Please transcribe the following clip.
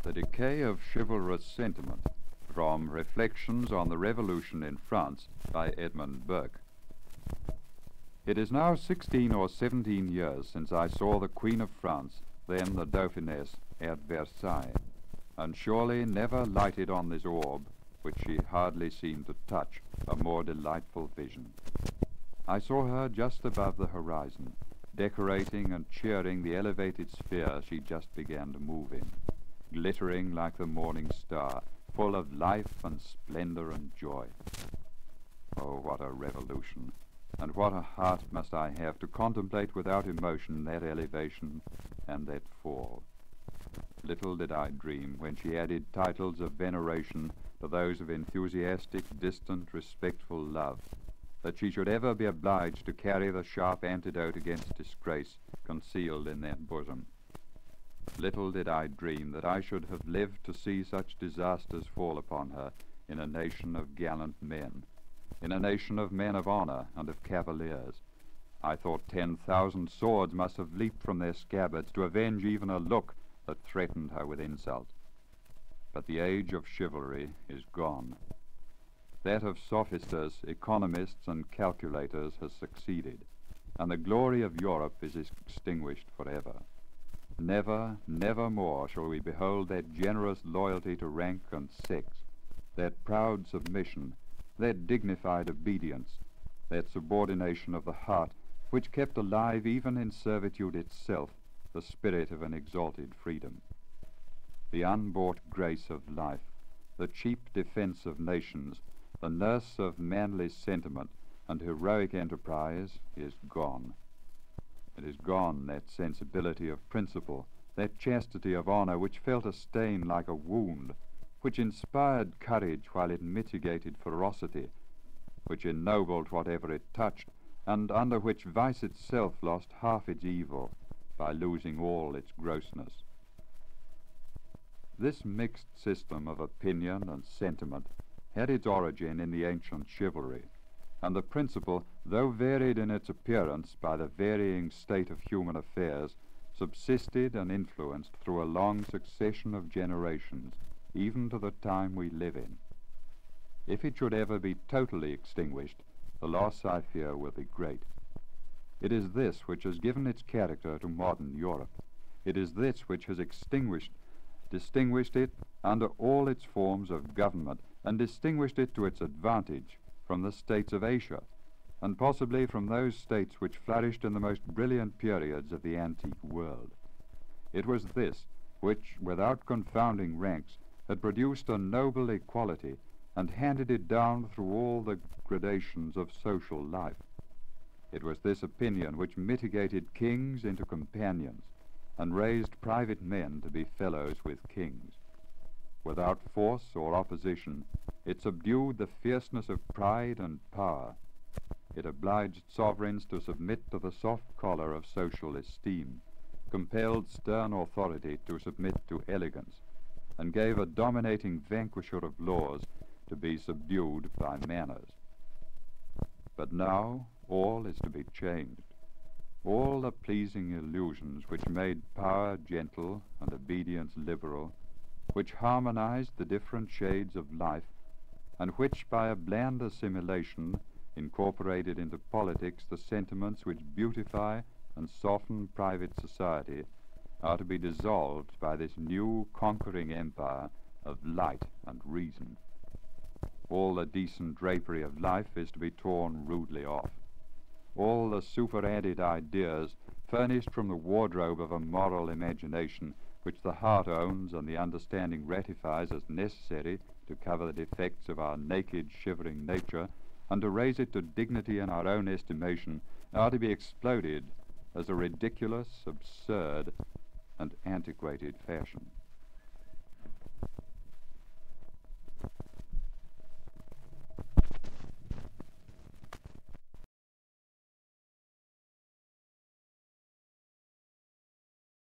The Decay of Chivalrous Sentiment, from Reflections on the Revolution in France by Edmund Burke. It is now 16 or 17 years since I saw the Queen of France, then the Dauphiness, at Versailles, and surely never lighted on this orb, which she hardly seemed to touch, a more delightful vision. I saw her just above the horizon, decorating and cheering the elevated sphere she just began to move in, glittering like the morning star, full of life and splendor and joy. Oh, what a revolution, and what a heart must I have to contemplate without emotion that elevation and that fall. Little did I dream, when she added titles of veneration to those of enthusiastic, distant, respectful love, that she should ever be obliged to carry the sharp antidote against disgrace concealed in that bosom. Little did I dream that I should have lived to see such disasters fall upon her in a nation of gallant men, in a nation of men of honor and of cavaliers. I thought 10,000 swords must have leaped from their scabbards to avenge even a look that threatened her with insult. But the age of chivalry is gone. That of sophisters, economists, and calculators has succeeded, and the glory of Europe is extinguished forever. Never, never more shall we behold that generous loyalty to rank and sex, that proud submission, that dignified obedience, that subordination of the heart, which kept alive even in servitude itself the spirit of an exalted freedom. The unbought grace of life, the cheap defense of nations, the nurse of manly sentiment and heroic enterprise is gone. It is gone, that sensibility of principle, that chastity of honor which felt a stain like a wound, which inspired courage while it mitigated ferocity, which ennobled whatever it touched, and under which vice itself lost half its evil by losing all its grossness. This mixed system of opinion and sentiment had its origin in the ancient chivalry, and the principle, though varied in its appearance by the varying state of human affairs, subsisted and influenced through a long succession of generations, even to the time we live in. If it should ever be totally extinguished, the loss, I fear, will be great. It is this which has given its character to modern Europe. It is this which has distinguished it under all its forms of government, and distinguished it to its advantage from the states of Asia, and possibly from those states which flourished in the most brilliant periods of the antique world. It was this which, without confounding ranks, had produced a noble equality, and handed it down through all the gradations of social life. It was this opinion which mitigated kings into companions, and raised private men to be fellows with kings. Without force or opposition, it subdued the fierceness of pride and power. It obliged sovereigns to submit to the soft collar of social esteem, compelled stern authority to submit to elegance, and gave a dominating vanquisher of laws to be subdued by manners. But now all is to be changed. All the pleasing illusions which made power gentle and obedience liberal, which harmonized the different shades of life, and which by a bland assimilation incorporated into politics the sentiments which beautify and soften private society, are to be dissolved by this new conquering empire of light and reason. All the decent drapery of life is to be torn rudely off. All the superadded ideas furnished from the wardrobe of a moral imagination, which the heart owns and the understanding ratifies as necessary to cover the defects of our naked, shivering nature, and to raise it to dignity in our own estimation, are to be exploded as a ridiculous, absurd, and antiquated fashion.